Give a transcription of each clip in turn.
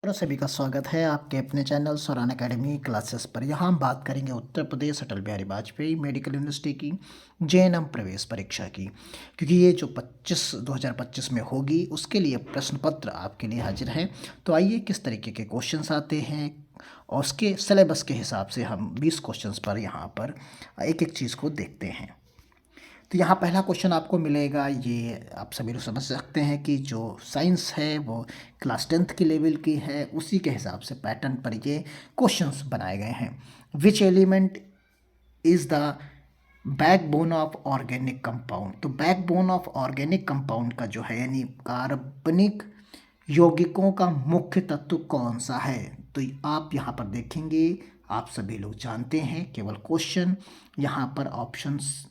सभी का स्वागत है आपके अपने चैनल सौरान एकेडमी क्लासेस पर। यहाँ हम बात करेंगे उत्तर प्रदेश अटल बिहारी वाजपेयी मेडिकल यूनिवर्सिटी की जेएनएम प्रवेश परीक्षा की, क्योंकि ये जो 2025 में होगी उसके लिए प्रश्न पत्र आपके लिए हाजिर है। तो आइए किस तरीके के क्वेश्चंस आते हैं और उसके सिलेबस के हिसाब से हम 20 क्वेश्चंस पर यहाँ पर एक एक चीज़ को देखते हैं। तो यहाँ पहला क्वेश्चन आपको मिलेगा, ये आप सभी लोग समझ सकते हैं कि जो साइंस है वो क्लास 10th की लेवल की है, उसी के हिसाब से पैटर्न पर ये क्वेश्चंस बनाए गए हैं। Which element is the backbone of organic compound. तो बैकबोन ऑफ ऑर्गेनिक कंपाउंड का जो है यानी कार्बनिक यौगिकों का मुख्य तत्व कौन सा है। तो आप यहाँ पर देखेंगे, आप सभी लोग जानते हैं, केवल क्वेश्चन यहाँ पर ऑप्शंस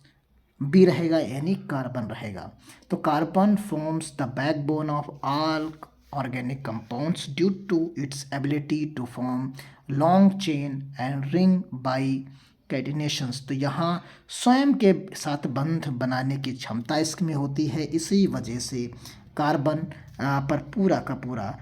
बी रहेगा यानी कार्बन रहेगा। तो carbon forms the backbone of all organic compounds due to its ability to form long chain and ring by catenations. तो यहाँ स्वयं के साथ बंध बनाने की क्षमता इसमें होती है, इसी वजह से कार्बन पर पूरा का पूरा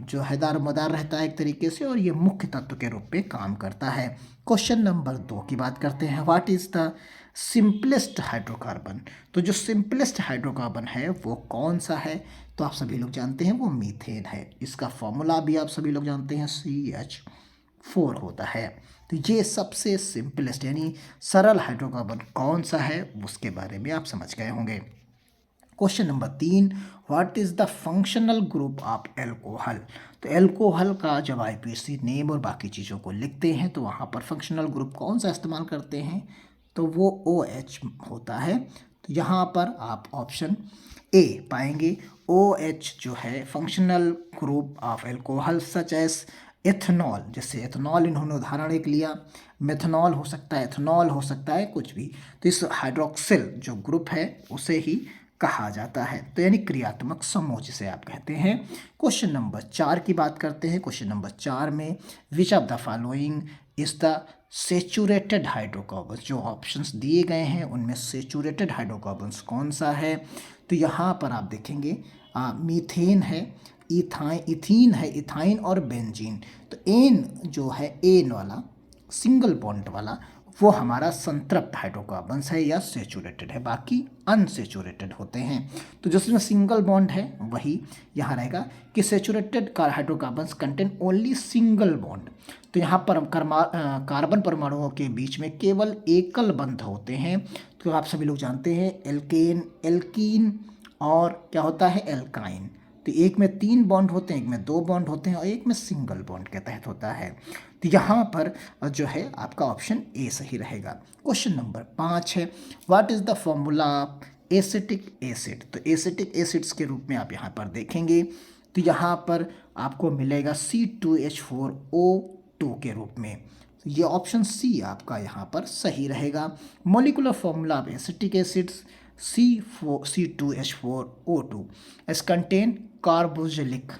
जो है दारोमदार रहता है एक तरीके से, और ये मुख्य तत्व के रूप में काम करता है। क्वेश्चन नंबर 2 की बात करते हैं, what is the simplest hydrocarbon. तो जो सिंपलेस्ट हाइड्रोकार्बन है वो कौन सा है, तो आप सभी लोग जानते हैं वो मीथेन है। इसका फॉर्मूला भी आप सभी लोग जानते हैं, CH4 होता है। तो ये सबसे सिंपलेस्ट यानी सरल हाइड्रोकार्बन कौन सा है उसके बारे में आप समझ गए होंगे। Question number 3, what is the functional group of alcohol. तो एल्कोहल का जब IPC नेम और बाकी चीज़ों को लिखते हैं तो वहाँ पर फंक्शनल ग्रुप कौन सा इस्तेमाल करते हैं, तो वो OH होता है। तो यहाँ पर आप ऑप्शन ए पाएंगे, OH जो है functional group of alcohol such as ethanol. जैसे एथनॉल इन्होंने उदाहरण एक लिया, मेथनॉल हो सकता है, एथनॉल हो सकता है, कुछ भी। तो इस हाइड्रोक्सिल जो ग्रुप है उसे ही कहा जाता है, तो यानी क्रियात्मक समूह जिसे आप कहते हैं। क्वेश्चन नंबर 4 की बात करते हैं। क्वेश्चन नंबर 4 में which of the following is the saturated hydrocarbons. जो ऑप्शंस दिए गए हैं उनमें सेचुरेटेड हाइड्रोकार्बन्स कौन सा है, तो यहाँ पर आप देखेंगे मीथेन है, इथीन है, इथाइन और बेंजीन। तो एन जो है एन वाला सिंगल बॉन्ड वाला वो हमारा संतृप्त हाइड्रोकार्बन्स है या सेचुरेटेड है, बाकी अनसेचुरेटेड होते हैं। तो जिसमें सिंगल बॉन्ड है वही यहाँ रहेगा कि saturated hydrocarbons contain only single bond. तो यहाँ पर कार्बन परमाणुओं के बीच में केवल एकल बंध होते हैं। तो आप सभी लोग जानते हैं एल्केन, एल्कीन और क्या होता है एल्काइन। तो एक में 3 बॉन्ड होते हैं, एक में 2 बॉन्ड होते हैं और एक में सिंगल बॉन्ड के तहत होता है। तो यहाँ पर जो है आपका ऑप्शन ए सही रहेगा। क्वेश्चन नंबर 5 है, what is the formula of acetic acid. तो एसिटिक एसिड्स के रूप में आप यहाँ पर देखेंगे तो यहाँ पर आपको मिलेगा C2H4O2 के रूप में। तो ये ऑप्शन सी आपका यहाँ पर सही रहेगा। Molecular formula of acetic acids C2H4O2 as contain carboxylic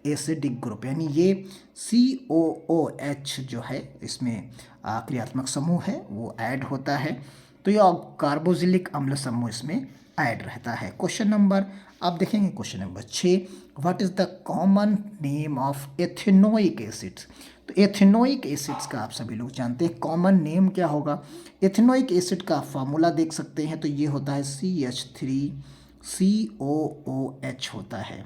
acidic group, यानी ये COOH जो है इसमें क्रियात्मक समूह है वो ऐड होता है, तो ये कार्बोजिलिक अम्ल समूह इसमें ऐड रहता है। क्वेश्चन नंबर आप देखेंगे question number 6, what is the common name of ethanoic acids. तो एथेनोइक एसिड्स का आप सभी लोग जानते हैं कॉमन नेम क्या होगा। एथेनोइक एसिड का फार्मूला देख सकते हैं, तो ये होता है CH3COOH होता है।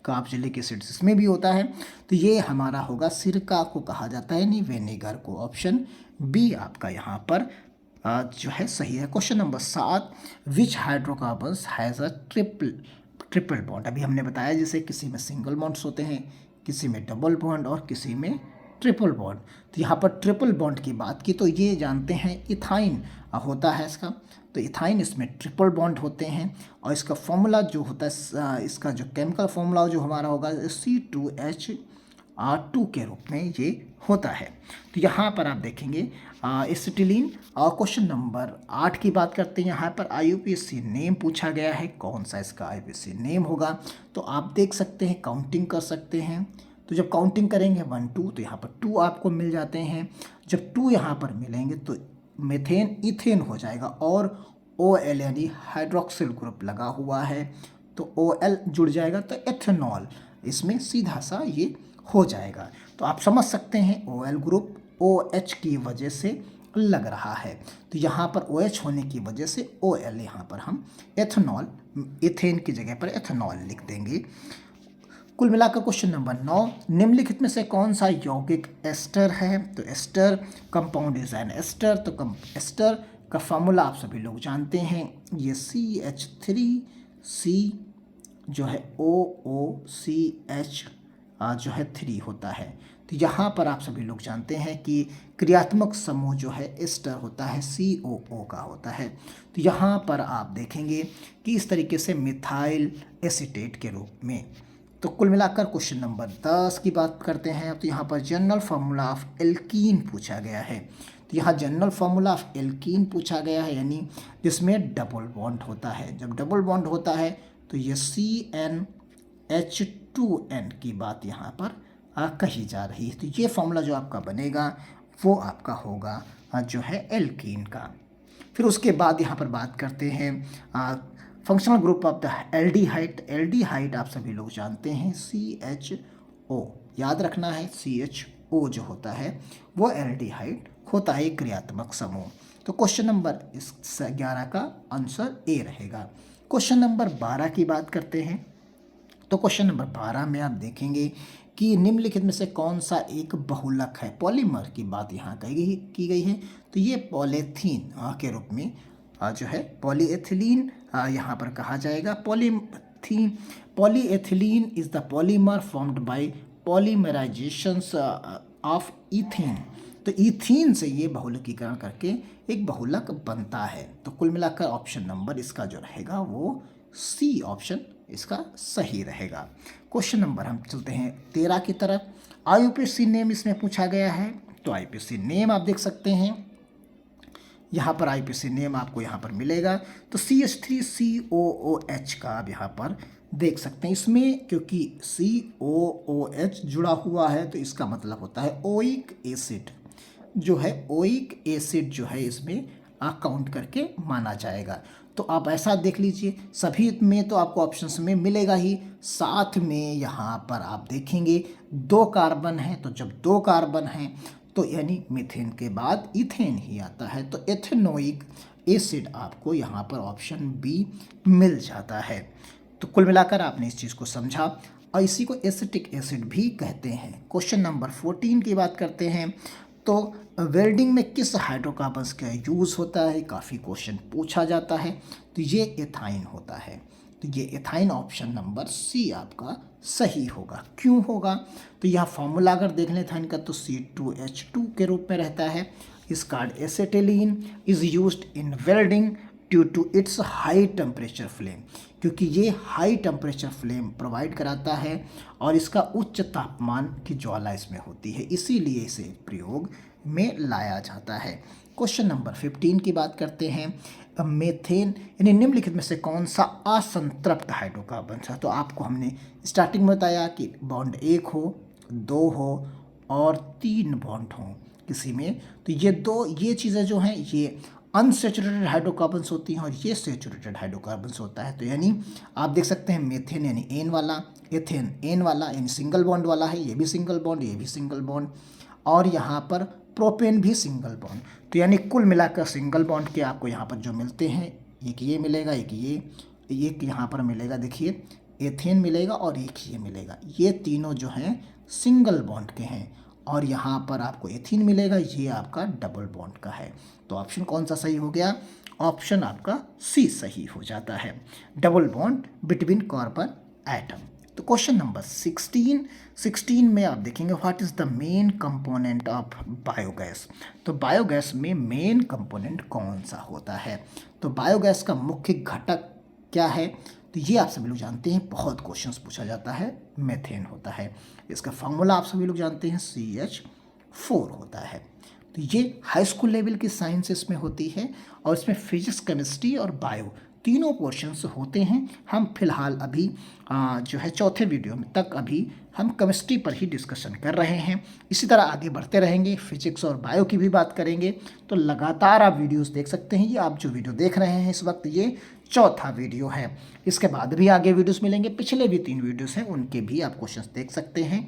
कार्बोजिलिक एसिड इसमें भी होता है, तो ये हमारा होगा सिरका को कहा जाता है यानी विनेगर को। ऑप्शन बी आपका यहाँ पर जो है सही है। Question number 7, which hydrocarbons has a triple bond. अभी हमने बताया जैसे किसी में सिंगल बॉन्ड्स होते हैं, किसी में डबल बॉन्ड और किसी में ट्रिपल बॉन्ड। तो यहाँ पर ट्रिपल बॉन्ड की बात की तो ये जानते हैं इथाइन होता है इसका। तो इथाइन इसमें ट्रिपल बॉन्ड होते हैं और इसका फॉर्मूला जो होता है इसका जो केमिकल फॉर्मूला जो हमारा होगा C2H2 के रूप में ये होता है। तो यहाँ पर आप देखेंगे एसिटिलीन। और क्वेश्चन नंबर 8 की बात करते हैं, यहाँ पर IUPAC नेम पूछा गया है, कौन सा इसका IUPAC नेम होगा। तो आप देख सकते हैं, काउंटिंग कर सकते हैं। तो जब काउंटिंग करेंगे 1 2 तो यहाँ पर 2 आपको मिल जाते हैं। जब 2 यहाँ पर मिलेंगे तो मेथेन इथेन हो जाएगा और OL यानी हाइड्रोक्सिल ग्रुप लगा हुआ है तो OL जुड़ जाएगा तो एथेनॉल इसमें सीधा सा ये हो जाएगा। तो आप समझ सकते हैं OL ग्रुप OH की वजह से लग रहा है, तो यहाँ पर OH होने की वजह से OL यहाँ पर हम एथेनॉल, इथेन की जगह पर एथेनॉल लिख देंगे। कुल मिलाकर क्वेश्चन नंबर 9, निम्नलिखित में से कौन सा यौगिक एस्टर है? तो ester compound is an ester, तो एस्टर का फार्मूला आप सभी लोग जानते हैं, ये CH3C जो है OOCH जो है 3 होता है। तो यहाँ पर आप सभी लोग जानते हैं कि क्रियात्मक समूह जो है एस्टर होता है COO का होता है। तो यहाँ पर आप देखेंगे कि इस तरीके से मिथाइल एसीटेट के रूप में। तो कुल मिलाकर क्वेश्चन नंबर 10 की बात करते हैं। तो यहाँ पर जनरल फार्मूला ऑफ एल्कीन पूछा गया है। तो यहाँ जनरल फार्मूला ऑफ एल्कीन पूछा गया है, यानी जिसमें डबल बॉन्ड होता है। जब डबल बॉन्ड होता है तो ये CnH2n की बात यहाँ पर कही जा रही है। तो ये फार्मूला जो आपका बनेगा वो आपका होगा जो है एल्कीन का। फिर उसके बाद यहाँ पर बात करते हैं functional group of the aldehyde. Aldehyde आप सभी लोग जानते हैं CHO, याद रखना है CHO जो होता है वो एल्डिहाइड होता है, क्रियात्मक समूह। तो क्वेश्चन नंबर 11 का आंसर A रहेगा। क्वेश्चन नंबर 12 की बात करते हैं। तो क्वेश्चन नंबर 12 में आप देखेंगे कि निम्नलिखित में से कौन सा एक बहुलक है? पॉलीमर की बात यहाँ की गई है। तो ये पॉलीथीन के रूप में जो है पॉलीएथिलीन यहाँ पर कहा जाएगा। Polyethylene is the polymer formed by polymerisations of ethane. तो इथीन से ये बहुलकीकरण करके एक बहुलक बनता है। तो कुल मिलाकर ऑप्शन नंबर इसका जो रहेगा वो C ऑप्शन इसका सही रहेगा। क्वेश्चन नंबर हम चलते हैं 13 की तरफ। IUPAC नेम इसमें पूछा गया है। तो IUPAC नेम आप देख सकते हैं, यहाँ पर IUPAC नेम आपको यहाँ पर मिलेगा। तो CH3COOH का आप यहाँ पर देख सकते हैं। इसमें क्योंकि COOH जुड़ा हुआ है तो इसका मतलब होता है ओइक एसिड जो है, ओइक एसिड जो है इसमें काउंट करके माना जाएगा। तो आप ऐसा देख लीजिए, सभी में तो आपको ऑप्शंस में मिलेगा ही, साथ में यहाँ पर आप देखेंगे 2 कार्बन है। तो जब 2 कार्बन हैं तो यानी मीथेन के बाद इथेन ही आता है। तो एथेनोइक एसिड आपको यहाँ पर ऑप्शन B मिल जाता है। तो कुल मिलाकर आपने इस चीज़ को समझा और इसी को एसिटिक एसिड भी कहते हैं। क्वेश्चन नंबर 14 की बात करते हैं। तो वेल्डिंग में किस हाइड्रोकार्बन्स का यूज़ होता है? काफ़ी क्वेश्चन पूछा जाता है। तो ये एथाइन होता है। तो ये एथाइन ऑप्शन नंबर C आपका सही होगा। क्यों होगा? तो यहाँ फॉर्मूला अगर देख लें एथाइन का तो C2H2 के रूप में रहता है। इसका acetylene is used in welding due to its high temperature flame, क्योंकि ये हाई टेम्परेचर फ्लेम प्रोवाइड कराता है और इसका उच्च तापमान की ज्वाला इसमें होती है, इसीलिए इसे प्रयोग में लाया जाता है। क्वेश्चन नंबर 15 की बात करते हैं। मेथेन यानी निम्नलिखित में से कौन सा असंतृप्त हाइड्रोकार्बन है? तो आपको हमने स्टार्टिंग में बताया कि बॉन्ड 1 हो, 2 हो और 3 बॉन्ड हो किसी में। तो ये चीज़ें जो हैं ये अनसेचुरेटेड हाइड्रोकार्बन्स होती हैं और ये सेचुरेटेड हाइड्रोकार्बन्स होता है। तो यानी आप देख सकते हैं मेथेन यानी एन वाला, एथेन एन वाला यानी सिंगल बॉन्ड वाला है, ये भी सिंगल बॉन्ड, ये भी सिंगल बॉन्ड, और यहाँ पर प्रोपेन भी सिंगल बॉन्ड। तो यानी कुल मिलाकर सिंगल बॉन्ड के आपको यहाँ पर जो मिलते हैं, एक ये मिलेगा, एक यहाँ पर मिलेगा, देखिए एथेन मिलेगा और एक ये मिलेगा। ये तीनों जो हैं सिंगल बॉन्ड के हैं और यहाँ पर आपको एथीन मिलेगा, ये आपका डबल बॉन्ड का है। तो ऑप्शन कौन सा सही हो गया? ऑप्शन आपका C सही हो जाता है, double bond between carbon atom. तो क्वेश्चन नंबर 16 में आप देखेंगे what is the main component of biogas. तो बायोगैस में मेन कंपोनेंट कौन सा होता है? तो बायोगैस का मुख्य घटक क्या है? तो ये आप सभी लोग जानते हैं, बहुत क्वेश्चंस पूछा जाता है, मेथेन होता है। इसका फार्मूला आप सभी लोग जानते हैं CH4 होता है। तो ये हाई स्कूल लेवल की साइंस इसमें होती है और इसमें फिजिक्स, केमिस्ट्री और बायो तीनों पोर्शंस होते हैं। हम फिलहाल अभी जो है चौथे वीडियो में तक अभी हम केमिस्ट्री पर ही डिस्कशन कर रहे हैं। इसी तरह आगे बढ़ते रहेंगे, फिजिक्स और बायो की भी बात करेंगे। तो लगातार आप वीडियोस देख सकते हैं। ये आप जो वीडियो देख रहे हैं इस वक्त ये चौथा वीडियो है। इसके बाद भी आगे वीडियोस मिलेंगे, पिछले भी 3 वीडियोस हैं उनके भी आप क्वेश्चंस देख सकते हैं।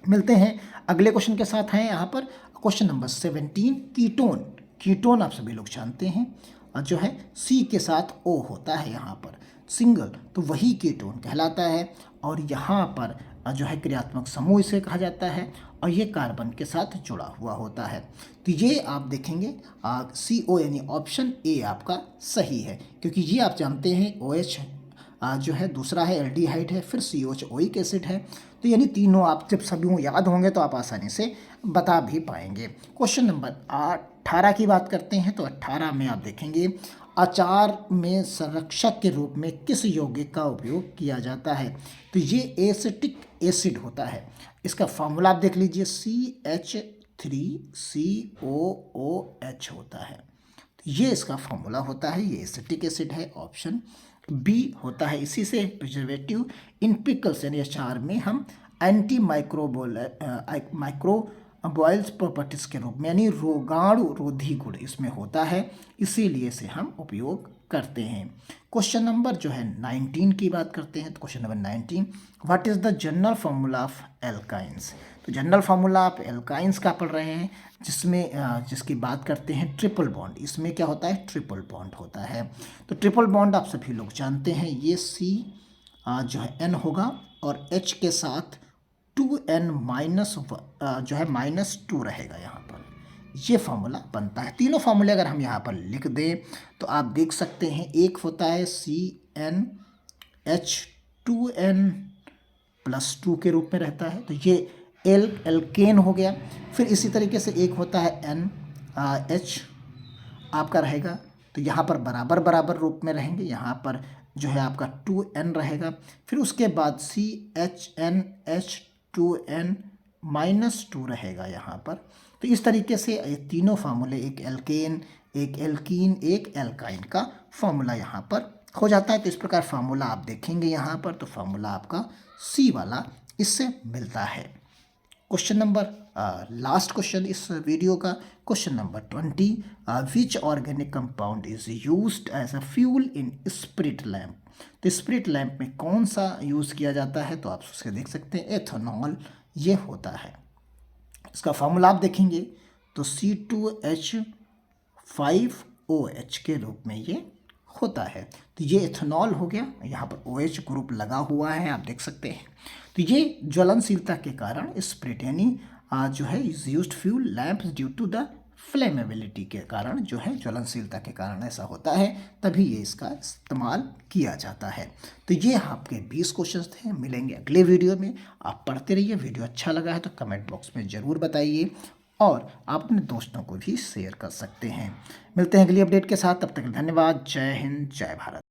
मिलते हैं अगले क्वेश्चन के साथ। हैं यहाँ पर क्वेश्चन नंबर 17, कीटोन। कीटोन आप सभी लोग जानते हैं जो है सी के साथ ओ होता है यहाँ पर सिंगल, तो वही कीटोन कहलाता है। और यहाँ पर जो है क्रियात्मक समूह इसे कहा जाता है और ये कार्बन के साथ जुड़ा हुआ होता है। तो ये आप देखेंगे सी ओ यानी ऑप्शन ए आपका सही है, क्योंकि ये आप जानते हैं ओ एच जो है दूसरा है एल्डिहाइड है, फिर सी ओ एच ओइक एसिड है। तो यानी तीनों आप जब सभी याद होंगे तो आप आसानी से बता भी पाएंगे। क्वेश्चन नंबर 18 की बात करते हैं। तो 18 में आप देखेंगे अचार में संरक्षक के रूप में किस यौगिक का उपयोग किया जाता है। तो ये एसिटिक एसिड होता है। इसका फॉर्मूला आप देख लीजिए, CH3COOH होता है। तो ये इसका फॉर्मूला होता है, ये एसिटिक एसिड है। ऑप्शन बी होता है। इसी से प्रिजर्वेटिव इन पिकल्स यानी अचार में हम एंटी माइक्रोबॉयल्स प्रॉपर्टीज़ के रूप में यानी रोगाणु रोधी गुण इसमें होता है, इसीलिए इसे हम उपयोग करते हैं। क्वेश्चन नंबर जो है 19 की बात करते हैं। तो question number 19, what is the general formula of alkynes. तो जनरल फार्मूला आप एल्काइंस का पढ़ रहे हैं, जिसमें जिसकी बात करते हैं ट्रिपल बॉन्ड। इसमें क्या होता है, ट्रिपल बॉन्ड होता है। तो ट्रिपल बॉन्ड आप सभी लोग जानते हैं, ये C जो है N होगा और H के साथ 2N माइनस जो है -2 रहेगा यहाँ पर। ये फार्मूला बनता है। तीनों फार्मूले अगर हम यहाँ पर लिख दें तो आप देख सकते हैं, एक होता है CnH2n+2 के रूप में रहता है, तो ये एल्केन हो गया। फिर इसी तरीके से एक होता है NH आपका रहेगा, तो यहाँ पर बराबर बराबर रूप में रहेंगे, यहाँ पर जो है आपका 2N रहेगा। फिर उसके बाद CHNH2n-2 रहेगा यहाँ पर। तो इस तरीके से ये तीनों फार्मूले, एक एल्केन, एक एल्कीन, एक एल्काइन का फार्मूला यहाँ पर हो जाता है। तो इस प्रकार फार्मूला आप देखेंगे यहाँ पर, तो फार्मूला आपका सी वाला इससे मिलता है। क्वेश्चन नंबर लास्ट क्वेश्चन इस वीडियो का, question number 20, which organic compound is used as a fuel in spirit lamp. तो स्पिरिट लैम्प में कौन सा यूज़ किया जाता है, तो आप उसके देख सकते हैं एथेनॉल ये होता है। इसका फार्मूला आप देखेंगे तो C2H5OH के रूप में ये होता है। तो ये एथेनॉल हो गया, यहाँ पर OH ग्रुप लगा हुआ है, आप देख सकते हैं। तो ये ज्वलनशीलता के कारण स्पिरिट यानी जो है is used fuel lamps due to the flammability के कारण, जो है ज्वलनशीलता के कारण ऐसा होता है, तभी ये इसका इस्तेमाल किया जाता है। तो ये आपके 20 क्वेश्चंस थे। मिलेंगे अगले वीडियो में। आप पढ़ते रहिए। वीडियो अच्छा लगा है तो कमेंट बॉक्स में ज़रूर बताइए और आप अपने दोस्तों को भी शेयर कर सकते हैं। मिलते हैं अगली अपडेट के साथ, तब तक धन्यवाद। जय हिंद, जय भारत।